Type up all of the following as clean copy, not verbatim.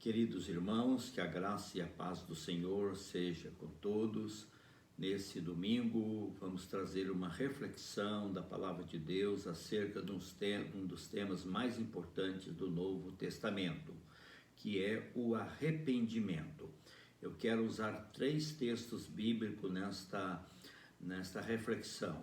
Queridos irmãos, que a graça e a paz do Senhor seja com todos. Nesse domingo vamos trazer uma reflexão da Palavra de Deus acerca de um dos temas mais importantes do Novo Testamento, que é o arrependimento. Eu quero usar 3 textos bíblicos nesta reflexão.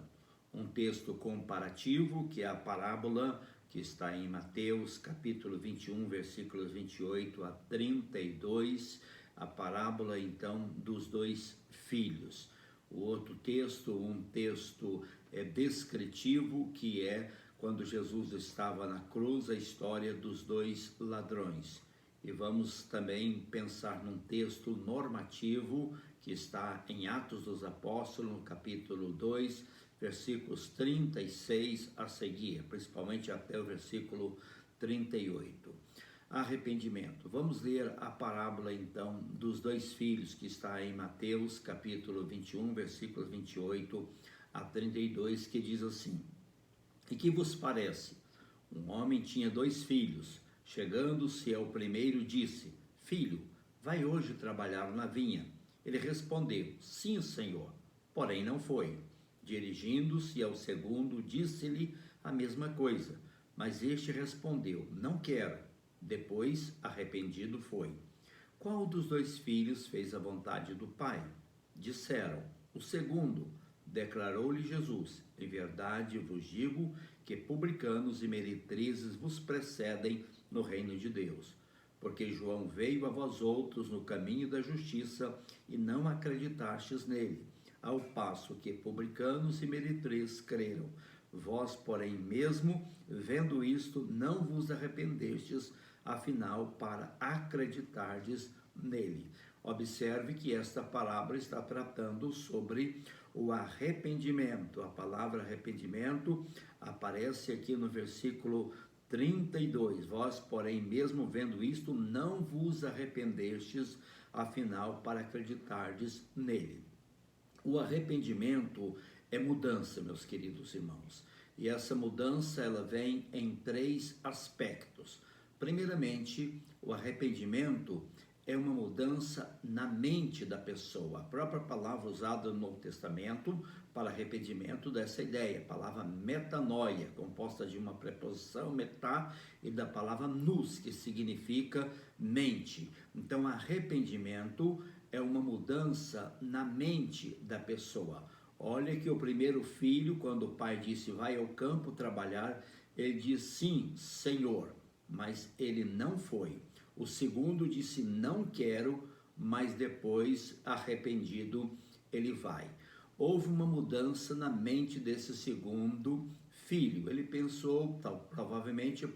Um texto comparativo, que é a parábola que está em Mateus capítulo 21, versículos 28 a 32, a parábola então dos 2 filhos. O outro texto, um texto descritivo, que é quando Jesus estava na cruz, a história dos 2 ladrões. E vamos também pensar num texto normativo que está em Atos dos Apóstolos, no capítulo 2, versículos 36 a seguir, principalmente até o versículo 38. Arrependimento. Vamos ler a parábola então dos 2 filhos, que está em Mateus capítulo 21, versículos 28 a 32, que diz assim: E que vos parece? Um homem tinha 2 filhos. Chegando-se ao primeiro, disse: Filho, vai hoje trabalhar na vinha. Ele respondeu: Sim, Senhor. Porém não foi. Dirigindo-se ao segundo, disse-lhe a mesma coisa, mas este respondeu: Não quero. Depois, arrependido, foi. Qual dos 2 filhos fez a vontade do pai? Disseram: O segundo. Declarou-lhe Jesus: Em verdade vos digo que publicanos e meretrizes vos precedem no reino de Deus. Porque João veio a vós outros no caminho da justiça e não acreditastes nele, ao passo que publicanos e meretrizes creram. Vós, porém, mesmo vendo isto, não vos arrependestes, afinal, para acreditardes nele. Observe que esta palavra está tratando sobre o arrependimento. A palavra arrependimento aparece aqui no versículo 32. Vós, porém, mesmo vendo isto, não vos arrependestes, afinal, para acreditardes nele. O arrependimento é mudança, meus queridos irmãos. E essa mudança, ela vem em 3 aspectos. Primeiramente, o arrependimento é uma mudança na mente da pessoa. A própria palavra usada no Novo Testamento para arrependimento dá essa ideia, a palavra metanoia, composta de uma preposição metá e da palavra nous, que significa mente. Então, arrependimento é uma mudança na mente da pessoa. Olha que o primeiro filho, quando o pai disse vai ao campo trabalhar, ele disse sim, Senhor, mas ele não foi. O segundo disse não quero, mas depois, arrependido, ele vai. Houve uma mudança na mente desse segundo filho. Ele pensou, provavelmente,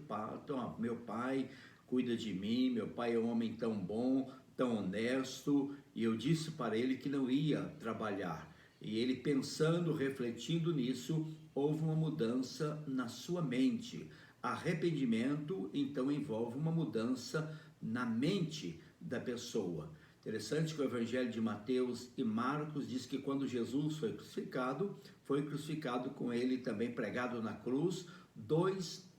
meu pai cuida de mim, meu pai é um homem tão bom, tão honesto, e eu disse para ele que não ia trabalhar. E ele, pensando, refletindo nisso, houve uma mudança na sua mente. Arrependimento, então, envolve uma mudança na mente da pessoa. Interessante que o Evangelho de Mateus e Marcos diz que quando Jesus foi crucificado com ele também pregado na cruz, 2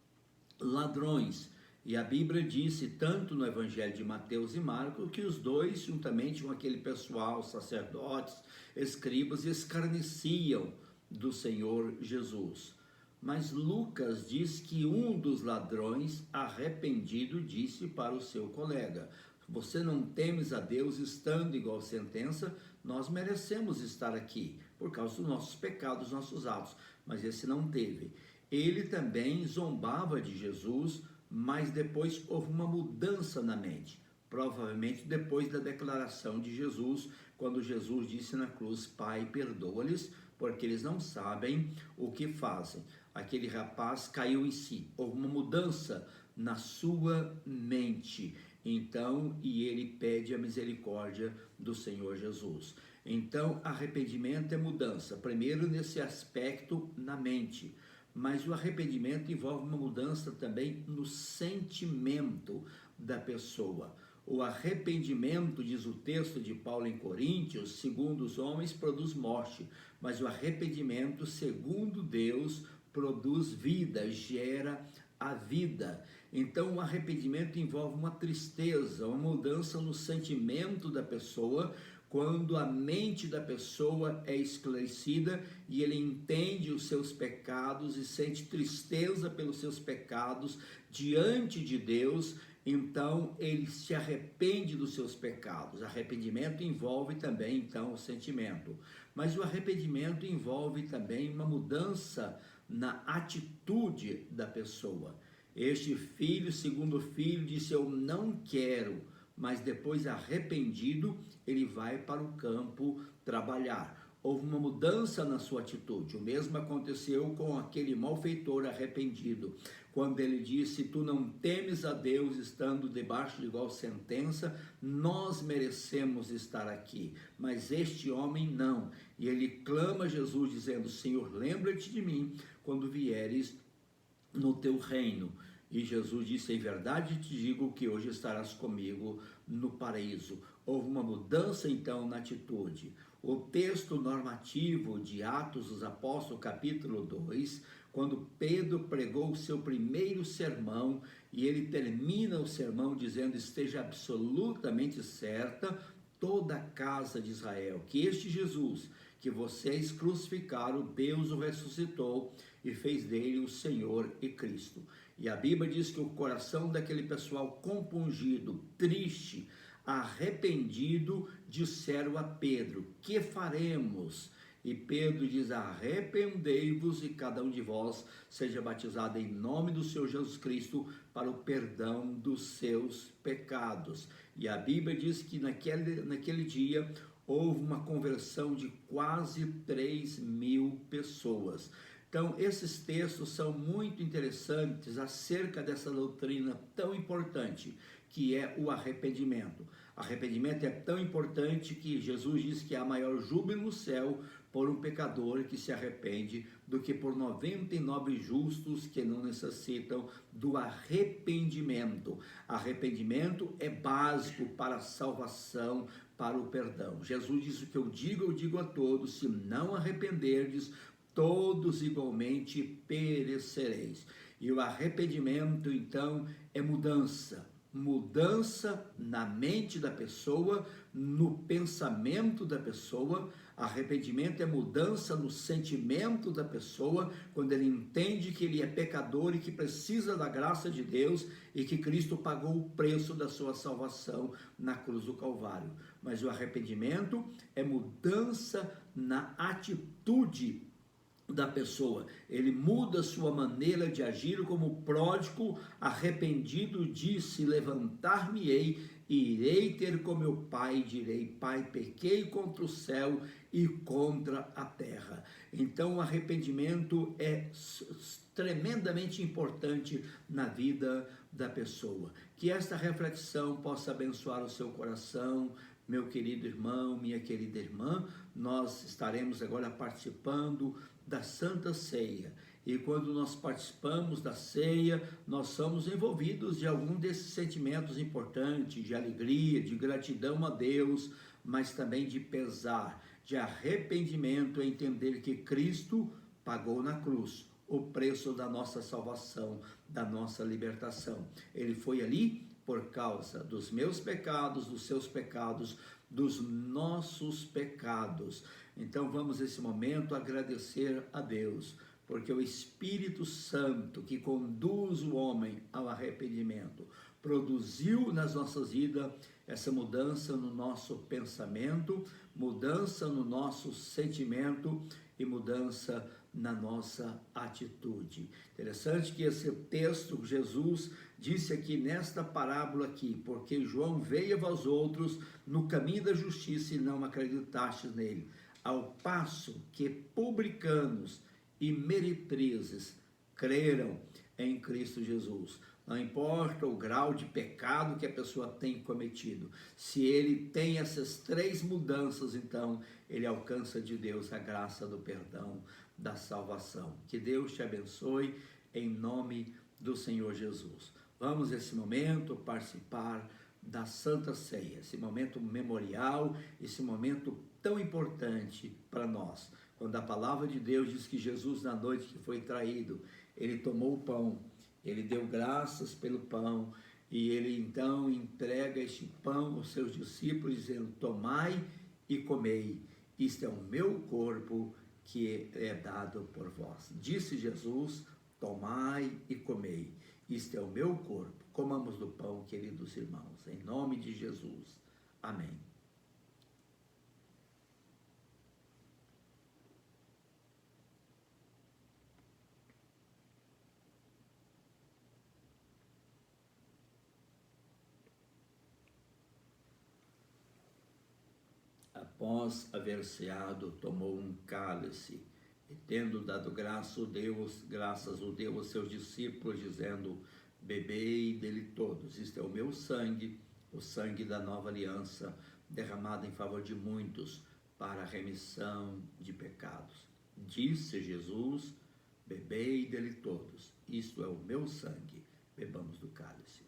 ladrões. E a Bíblia disse, tanto no Evangelho de Mateus e Marcos, que os 2, juntamente com aquele pessoal, sacerdotes, escribas, escarneciam do Senhor Jesus. Mas Lucas diz que um dos ladrões, arrependido, disse para o seu colega: você não temes a Deus estando igual sentença? Nós merecemos estar aqui por causa dos nossos pecados, nossos atos. Mas esse não teve. Ele também zombava de Jesus, mas depois houve uma mudança na mente. Provavelmente depois da declaração de Jesus, quando Jesus disse na cruz: Pai, perdoa-lhes, porque eles não sabem o que fazem. Aquele rapaz caiu em si, houve uma mudança na sua mente. Então, e ele pede a misericórdia do Senhor Jesus. Então, arrependimento é mudança, primeiro nesse aspecto na mente, mas o arrependimento envolve uma mudança também no sentimento da pessoa. O arrependimento, diz o texto de Paulo em Coríntios, segundo os homens, produz morte, mas o arrependimento, segundo Deus, produz vida, gera a vida. Então, o arrependimento envolve uma tristeza, uma mudança no sentimento da pessoa, quando a mente da pessoa é esclarecida e ele entende os seus pecados e sente tristeza pelos seus pecados diante de Deus, então ele se arrepende dos seus pecados. Arrependimento envolve também, então, o sentimento. Mas o arrependimento envolve também uma mudança na atitude da pessoa. Este filho, segundo filho, disse: eu não quero, mas depois, arrependido, ele vai para o campo trabalhar. Houve uma mudança na sua atitude. O mesmo aconteceu com aquele malfeitor arrependido, quando ele disse: tu não temes a Deus estando debaixo de igual sentença, nós merecemos estar aqui, mas este homem não. E ele clama a Jesus dizendo: Senhor, lembra-te de mim quando vieres no teu reino. E Jesus disse: em verdade te digo que hoje estarás comigo no paraíso. Houve uma mudança então na atitude. O texto normativo de Atos dos Apóstolos, capítulo 2, quando Pedro pregou o seu primeiro sermão, e ele termina o sermão dizendo: esteja absolutamente certa toda a casa de Israel, que este Jesus que vocês crucificaram, Deus o ressuscitou e fez dele o Senhor e Cristo. E a Bíblia diz que o coração daquele pessoal compungido, triste, arrependido, disseram a Pedro: que faremos? E Pedro diz: arrependei-vos e cada um de vós seja batizado em nome do Senhor Jesus Cristo para o perdão dos seus pecados. E a Bíblia diz que naquele dia houve uma conversão de quase 3.000 pessoas. Então, esses textos são muito interessantes acerca dessa doutrina tão importante, que é o arrependimento. Arrependimento é tão importante que Jesus diz que há maior júbilo no céu por um pecador que se arrepende do que por 99 justos que não necessitam do arrependimento. Arrependimento é básico para a salvação, para o perdão. Jesus disse: o que eu digo a todos: se não arrependerdes, todos igualmente perecereis. E o arrependimento, então, é mudança na mente da pessoa, no pensamento da pessoa. Arrependimento é mudança no sentimento da pessoa, quando ele entende que ele é pecador e que precisa da graça de Deus e que Cristo pagou o preço da sua salvação na cruz do Calvário. Mas o arrependimento é mudança na atitude da pessoa. Ele muda sua maneira de agir, como o pródigo arrependido disse: levantar-me-ei e irei ter com meu pai, e direi: pai, pequei contra o céu e contra a terra. Então o arrependimento é tremendamente importante na vida da pessoa. Que esta reflexão possa abençoar o seu coração, meu querido irmão, minha querida irmã. Nós estaremos agora participando da Santa Ceia, e quando nós participamos da ceia, nós somos envolvidos de algum desses sentimentos importantes, de alegria, de gratidão a Deus, mas também de pesar, de arrependimento, a entender que Cristo pagou na cruz o preço da nossa salvação, da nossa libertação. Ele foi ali por causa dos meus pecados, dos seus pecados, dos nossos pecados. Então vamos nesse momento agradecer a Deus, porque o Espírito Santo que conduz o homem ao arrependimento produziu nas nossas vidas essa mudança no nosso pensamento, mudança no nosso sentimento e mudança na nossa atitude. Interessante que esse texto, Jesus disse aqui nesta parábola aqui: porque João veio a vós outros no caminho da justiça e não acreditastes nele, ao passo que publicanos e meretrizes creram em Cristo Jesus. Não importa o grau de pecado que a pessoa tem cometido, se ele tem essas 3 mudanças, então ele alcança de Deus a graça do perdão, da salvação. Que Deus te abençoe em nome do Senhor Jesus. Vamos nesse momento participar da Santa Ceia, esse momento memorial, esse momento tão importante para nós. Quando a palavra de Deus diz que Jesus, na noite que foi traído, ele tomou o pão Ele deu graças pelo pão e ele então entrega este pão aos seus discípulos, dizendo: tomai e comei, isto é o meu corpo que é dado por vós. Disse Jesus: tomai e comei, isto é o meu corpo. Comamos do pão, queridos irmãos, em nome de Jesus. Amém. Após haver ceado, tomou um cálice e, tendo dado graças o deu aos seus discípulos, dizendo: bebei dele todos, isto é o meu sangue, o sangue da nova aliança, derramado em favor de muitos para a remissão de pecados. Disse Jesus: bebei dele todos, isto é o meu sangue. Bebamos do cálice.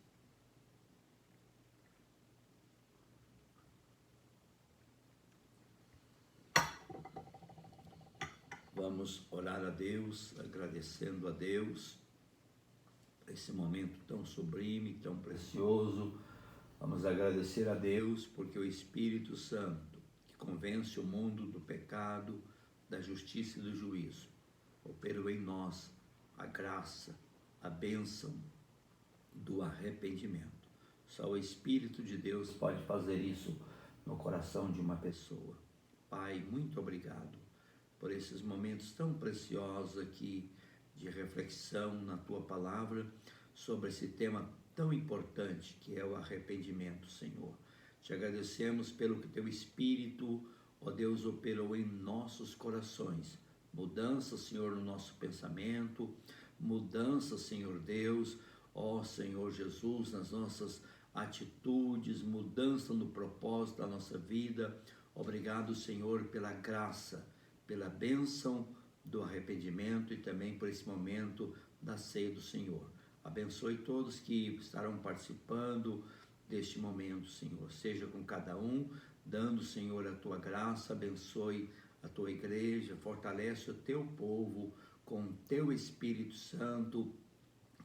Vamos orar a Deus, agradecendo a Deus por esse momento tão sublime, tão precioso. Vamos agradecer a Deus porque o Espírito Santo, que convence o mundo do pecado, da justiça e do juízo, operou em nós a graça, a bênção do arrependimento. Só o Espírito de Deus pode fazer isso no coração de uma pessoa. Pai, muito obrigado por esses momentos tão preciosos aqui de reflexão na Tua Palavra sobre esse tema tão importante que é o arrependimento, Senhor. Te agradecemos pelo que Teu Espírito, ó Deus, operou em nossos corações. Mudança, Senhor, no nosso pensamento, mudança, Senhor Deus, ó Senhor Jesus, nas nossas atitudes, mudança no propósito da nossa vida. Obrigado, Senhor, pela graça, pela bênção do arrependimento e também por esse momento da ceia do Senhor. Abençoe todos que estarão participando deste momento, Senhor. Seja com cada um, dando, Senhor, a Tua graça, abençoe a Tua igreja, fortalece o Teu povo com o Teu Espírito Santo,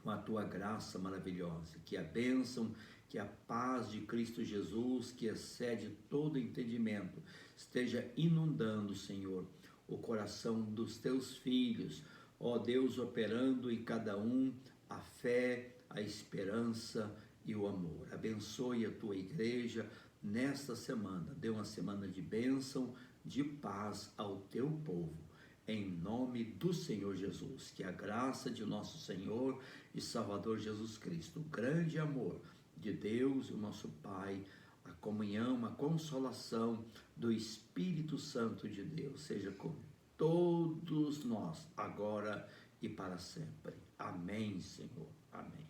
com a Tua graça maravilhosa. Que a bênção, que a paz de Cristo Jesus, que excede todo entendimento, esteja inundando, Senhor, o coração dos Teus filhos, ó Deus, operando em cada um a fé, a esperança e o amor. Abençoe a Tua igreja nesta semana, dê uma semana de bênção, de paz ao Teu povo. Em nome do Senhor Jesus, que a graça de nosso Senhor e Salvador Jesus Cristo, o grande amor de Deus, o nosso Pai, a comunhão, a consolação do Espírito Santo de Deus, seja com todos nós, agora e para sempre. Amém, Senhor. Amém.